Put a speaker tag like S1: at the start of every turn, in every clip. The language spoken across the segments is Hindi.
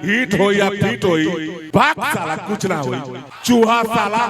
S1: हिट हो या फिट हो भाग साला कुछ ना हो चूहा साला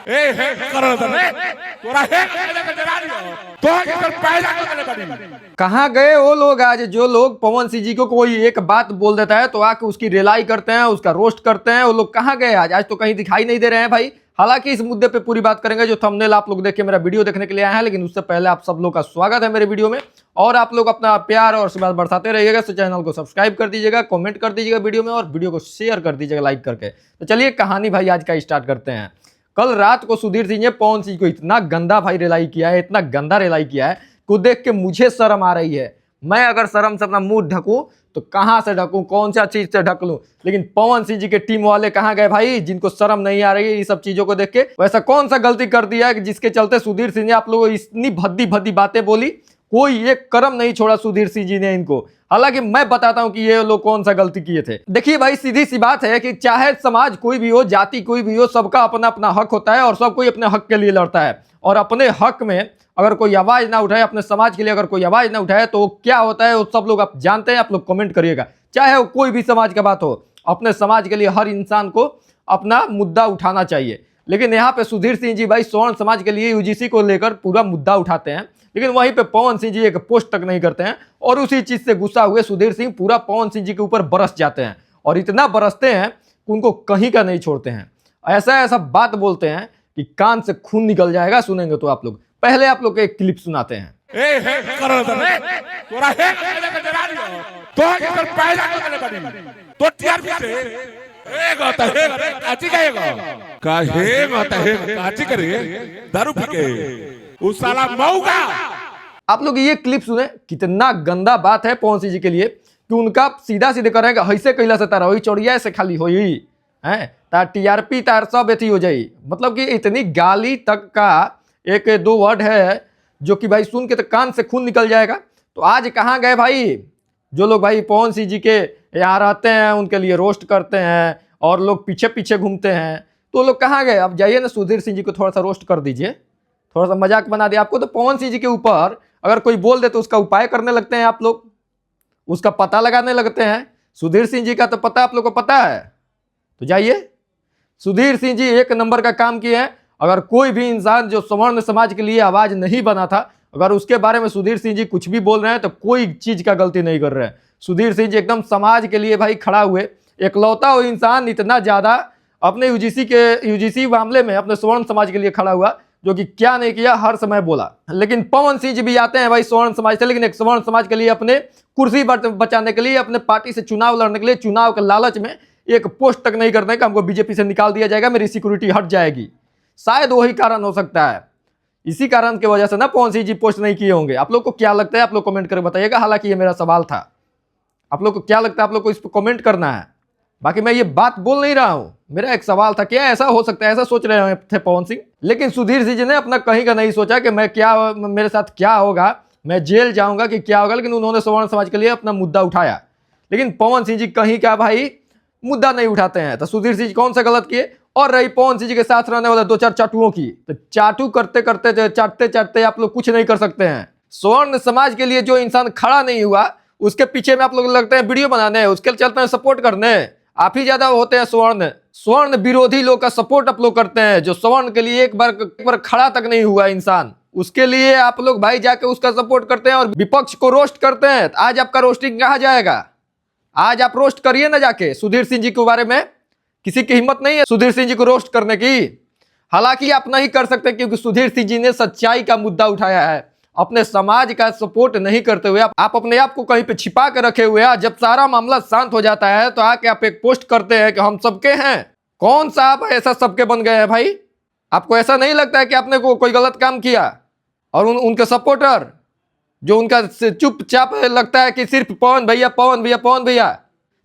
S1: ए हे कर दे तोरा हे के जरा दियो तो इधर पैदा करने पड़ी।
S2: कहाँ गए वो लोग आज जो लोग पवन सिंह जी को कोई एक बात बोल देता है तो आके उसकी रिलाई करते हैं, उसका रोस्ट करते हैं। वो लोग कहाँ गए आज? आज तो कहीं दिखाई नहीं दे रहे हैं भाई। हालांकि इस मुद्दे पे पूरी बात करेंगे जो थंबनेल आप लोग देख के मेरा वीडियो देखने के लिए आए हैं, लेकिन उससे पहले आप सब लोग का स्वागत है मेरे वीडियो में। और आप लोग अपना प्यार और आशीर्वाद बढ़ाते रहिएगा, तो चैनल को सब्सक्राइब कर दीजिएगा, कमेंट कर दीजिएगा वीडियो में और वीडियो को शेयर कर दीजिएगा लाइक करके। तो चलिए कहानी भाई आज का स्टार्ट करते हैं। कल रात को सुधीर सिंह ने पवन सिंह को इतना गंदा भाई रिलाई किया है, इतना गंदा रिलाई किया है को देख के मुझे शर्म आ रही है। मैं अगर शर्म से अपना मुंह ढकूं तो कहां से ढकूं, कौन सा चीज से ढक लूं? लेकिन पवन सिंह जी के टीम वाले कहां गए भाई, जिनको शर्म नहीं आ रही है ये सब चीजों को देख के? वैसा कौन सा गलती कर दिया है कि जिसके चलते सुधीर सिंह ने आप लोगों को इतनी भद्दी भद्दी बातें बोली? कोई एक कर्म नहीं छोड़ा सुधीर सिंह जी ने इनको। हालांकि मैं बताता हूं कि ये लोग कौन सा गलती किए थे। देखिए भाई, सीधी सी बात है कि चाहे समाज कोई भी हो, जाति कोई भी हो, सबका अपना अपना हक होता है और सब कोई अपने हक के लिए लड़ता है। और अपने हक में अगर कोई आवाज ना उठाए, अपने समाज के लिए अगर कोई आवाज ना उठाए तो क्या होता है वो सब लोग आप जानते हैं। आप लोग कमेंट करिएगा, चाहे वो कोई भी समाज का बात हो। अपने समाज के लिए हर इंसान को अपना मुद्दा उठाना चाहिए। लेकिन यहाँ पे सुधीर सिंह जी भाई स्वर्ण समाज के लिए यूजीसी को लेकर पूरा मुद्दा उठाते हैं, लेकिन वहीं पे पवन सिंह जी एक पोस्ट तक नहीं करते हैं। और उसी चीज से गुस्सा हुए सुधीर सिंह पूरा पवन सिंह जी के ऊपर बरस जाते हैं और इतना बरसते हैं कि उनको कहीं का नहीं छोड़ते हैं। ऐसा ऐसा बात बोलते हैं कि कान से खून निकल जाएगा। सुनेंगे तो आप लोग, पहले आप लोग को एक क्लिप सुनाते हैं।
S1: ए हे कर दे तोरा हे के जरा दियो तो इधर पैदा करने पड़ी तो टीआरपी से ए गता हे काची का हे गता हे काची करे दारू पी के उस साला मऊगा।
S2: आप लोग ये क्लिप सुने, कितना गंदा बात है पवन सिंह जी के लिए कि उनका सीधा सीधे कर रहे हैं कि ऐसे कैला से तारा वही चौड़िया से खाली होई है तार टीआरपी तार सब एथी हो जाई। मतलब कि इतनी गाली तक का एक दो वर्ड है जो कि भाई सुन के तो कान से खून निकल जाएगा। तो आज कहाँ गए भाई जो लोग भाई पवन सिंह जी के यहाँ रहते हैं, उनके लिए रोस्ट करते हैं और लोग पीछे पीछे घूमते हैं? तो लोग कहाँ गए? अब जाइए ना सुधीर सिंह जी को थोड़ा सा रोस्ट कर दीजिए, थोड़ा सा मजाक बना दिया। आपको तो पवन सिंह जी के ऊपर अगर कोई बोल दे तो उसका उपाय करने लगते हैं आप लोग, उसका पता लगाने लगते हैं। सुधीर सिंह जी का तो पता आप लोग को पता है। तो जाइए, सुधीर सिंह जी एक नंबर का काम किए हैं। अगर कोई भी इंसान जो सवर्ण समाज के लिए आवाज नहीं बना था, अगर उसके बारे में सुधीर सिंह जी कुछ भी बोल रहे हैं तो कोई चीज का गलती नहीं कर रहे हैं। सुधीर सिंह जी एकदम समाज के लिए भाई खड़ा हुए, एकलौता वो इंसान इतना ज्यादा अपने यूजीसी मामले में अपने स्वर्ण समाज के लिए खड़ा हुआ जो कि क्या नहीं किया हर समय बोला। लेकिन पवन सिंह जी भी आते हैं भाई स्वर्ण समाज से, लेकिन एक स्वर्ण समाज के लिए अपने कुर्सी बचाने के लिए, अपने पार्टी से चुनाव लड़ने के लिए, चुनाव के लालच में एक पोस्ट तक नहीं करते हैं कि हमको बीजेपी से निकाल दिया जाएगा, मेरी सिक्योरिटी हट जाएगी। शायद वही कारण हो सकता है, इसी कारण की वजह से ना पवन सिंह जी पोस्ट नहीं किए होंगे। आप लोग को क्या लगता है आप लोग कमेंट करके बताइएगा। हालांकि ये मेरा सवाल था, आप लोग को क्या लगता है आप लोग को इस पर कमेंट करना है। बाकी मैं ये बात बोल नहीं रहा हूं, मेरा एक सवाल था, क्या ऐसा हो सकता है? ऐसा सोच रहे थे पवन सिंह। लेकिन सुधीर सिंह जी ने अपना कहीं का नहीं सोचा कि मैं क्या, मेरे साथ क्या होगा, मैं जेल जाऊंगा कि क्या होगा। लेकिन उन्होंने स्वर्ण समाज के लिए अपना मुद्दा उठाया। लेकिन पवन सिंह जी कहीं का भाई मुद्दा नहीं उठाते हैं। तो सुधीर सिंह जी कौन सा गलत किए? और रही पवन सिंह जी के साथ रहने वाले दो चार चाटुओं की, तो चाटू करते करते चाटते चाटते आप लोग कुछ नहीं कर सकते हैं। स्वर्ण समाज के लिए जो इंसान खड़ा नहीं हुआ उसके पीछे में आप लोग लगते हैं वीडियो बनाने, उसके चलते हैं सपोर्ट करने। आप ही ज्यादा होते हैं स्वर्ण विरोधी लोग का सपोर्ट आप लोग करते हैं। जो स्वर्ण के लिए एक बार खड़ा तक नहीं हुआ इंसान, उसके लिए आप लोग भाई जाके उसका सपोर्ट करते हैं और विपक्ष को रोस्ट करते हैं। आज आपका रोस्टिंग कहाँ जाएगा? आज आप रोस्ट करिए ना जाके सुधीर सिंह जी के बारे में। किसी की हिम्मत नहीं है सुधीर सिंह जी को रोस्ट करने की। हालांकि आप नहीं कर सकते क्योंकि सुधीर सिंह जी ने सच्चाई का मुद्दा उठाया है। अपने समाज का सपोर्ट नहीं करते हुए आप अपने आप को कहीं पे छिपा के रखे हुए हैं। जब सारा मामला शांत हो जाता है तो आके आप एक पोस्ट करते हैं कि हम सबके हैं। कौन सा आप ऐसा सबके बन गए हैं भाई? आपको ऐसा नहीं लगता है कि आपने कोई गलत काम किया? और उनके सपोर्टर जो उनका चुपचाप लगता है कि सिर्फ पवन भैया पवन भैया पवन भैया,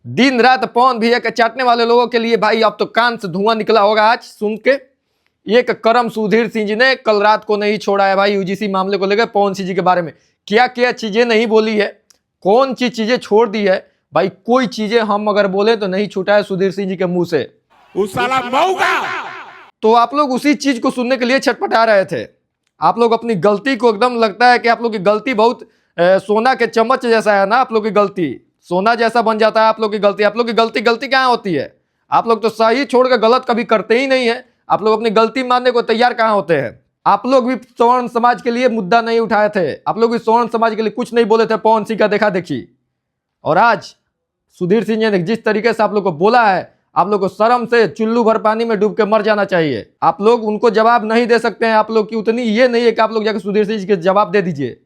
S2: दिन रात पवन भैया के चाटने वाले लोगों के लिए भाई अब तो कान से धुआं निकला होगा आज सुन के। एक कर्म सुधीर सिंह जी ने कल रात को नहीं छोड़ा है भाई। यूजीसी मामले को लेकर पवन सिंह जी के बारे में क्या क्या चीजें नहीं बोली है, कौन सी चीजें छोड़ दी है भाई। कोई चीजें हम अगर बोले तो नहीं छूटा है सुधीर सिंह जी के मुंह से।
S1: उस साला मऊगा।
S2: तो आप लोग उसी चीज को सुनने के लिए छटपटा रहे थे। आप लोग अपनी गलती को एकदम लगता है कि आप लोग की गलती बहुत सोना के चम्मच जैसा है ना आप लोग की गलती। सोना जैसा बन जाता है आप लोग की गलती। आप लोग की गलती गलती कहाँ होती है? आप लोग तो सही छोड़कर गलत कभी करते ही नहीं है। आप लोग अपनी गलती मानने को तैयार कहाँ होते हैं? आप लोग भी सवर्ण समाज के लिए मुद्दा नहीं उठाए थे, आप लोग भी सवर्ण समाज के लिए कुछ नहीं बोले थे पवन सिंह का देखा देखी। और आज सुधीर सिंह ने जिस तरीके से आप लोग को बोला है, आप लोग को शर्म से चुल्लू भर पानी में डूब के मर जाना चाहिए। आप लोग उनको जवाब नहीं दे सकते हैं। आप लोग की उतनी ये नहीं है कि आप लोग जाकर सुधीर सिंह के जवाब दे दीजिए।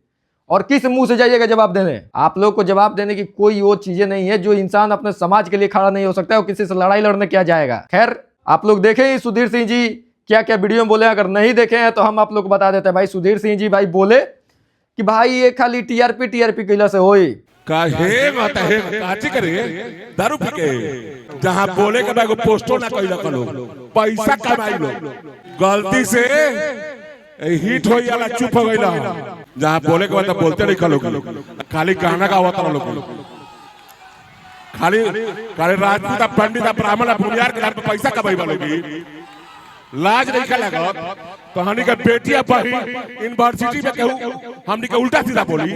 S2: और किस मुंह से जाइएगा जवाब देने? आप लोग को जवाब देने की कोई वो चीजें नहीं है। जो इंसान अपने समाज के लिए खड़ा नहीं हो सकता है वो किसी से लड़ाई लड़ने क्या जाएगा। खैर, आप लोग देखें ही सुधीर सिंह जी क्या क्या वीडियो में बोले। अगर नहीं देखे हैं तो हम आप लोग को बता देते हैं। भाई सुधीर सिंह जी भाई बोले कि भाई ये खाली टीआरपी कैला से होई
S1: काहे माता है काची करे दारू पी के जहां बोले के भाई को पोस्टो ना कइला कलो पैसा कमाई लो गलती से हिट होई वाला चुप हो गइला। जहां बोले के बाद बोलते नहीं कलो खाली गाना का आवत लोग खाली खाली राजपूत पंडित ब्राह्मण भूमियार के नाम पे पैसा कमाई वालोगी लाज नहीं का लागत। तो हमनी के बेटिया पढ़ी यूनिवर्सिटी में कहू हमनी के उल्टा सीधा बोली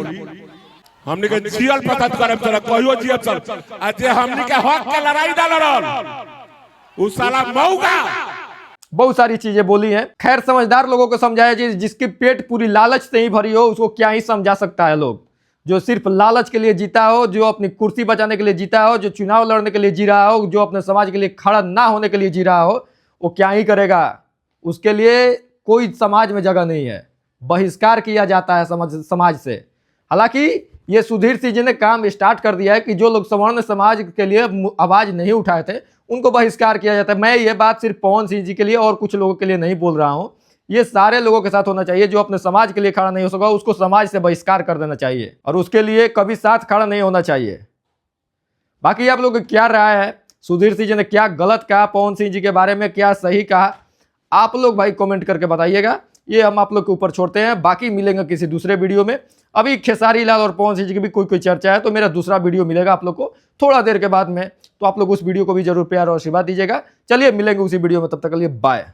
S1: हमनी के जियल पसंद करब चल कहियो जियब चल आज हमनी के हक के लड़ाई ना लड़ल उस साला मौका
S2: बहुत सारी चीजें बोली हैं। खैर, समझदार लोगों को समझाया जी, जिसकी पेट पूरी लालच से ही भरी हो उसको क्या ही समझा सकता है। लोग जो सिर्फ लालच के लिए जीता हो, जो अपनी कुर्सी बचाने के लिए जीता हो, जो चुनाव लड़ने के लिए जी रहा हो, जो अपने समाज के लिए खड़ा ना होने के लिए जी रहा हो, वो क्या ही करेगा। उसके लिए कोई समाज में जगह नहीं है, बहिष्कार किया जाता है समाज से। हालांकि ये सुधीर सिंह जी ने काम स्टार्ट कर दिया है कि जो लोग सवर्ण समाज के लिए आवाज नहीं उठाए थे उनको बहिष्कार किया जाता है। मैं ये बात सिर्फ पवन सिंह जी के लिए और कुछ लोगों के लिए नहीं बोल रहा हूं, ये सारे लोगों के साथ होना चाहिए। जो अपने समाज के लिए खड़ा नहीं हो सका उसको समाज से बहिष्कार कर देना चाहिए और उसके लिए कभी साथ खड़ा नहीं होना चाहिए। बाकी आप लोग क्या राय है, सुधीर सिंह जी ने क्या गलत कहा, पवन सिंह जी के बारे में क्या सही कहा, आप लोग भाई कमेंट करके बताइएगा। ये हम आप लोग के ऊपर छोड़ते हैं। बाकी मिलेंगे किसी दूसरे वीडियो में। अभी खेसारी लाल और पवन सिंह जी की भी कोई चर्चा है तो मेरा दूसरा वीडियो मिलेगा आप लोग को थोड़ा देर के बाद में, तो आप लोग उस वीडियो को भी जरूर प्यार और आशीर्वाद दीजिएगा। चलिए मिलेंगे उसी वीडियो में, तब तक के लिए बाय।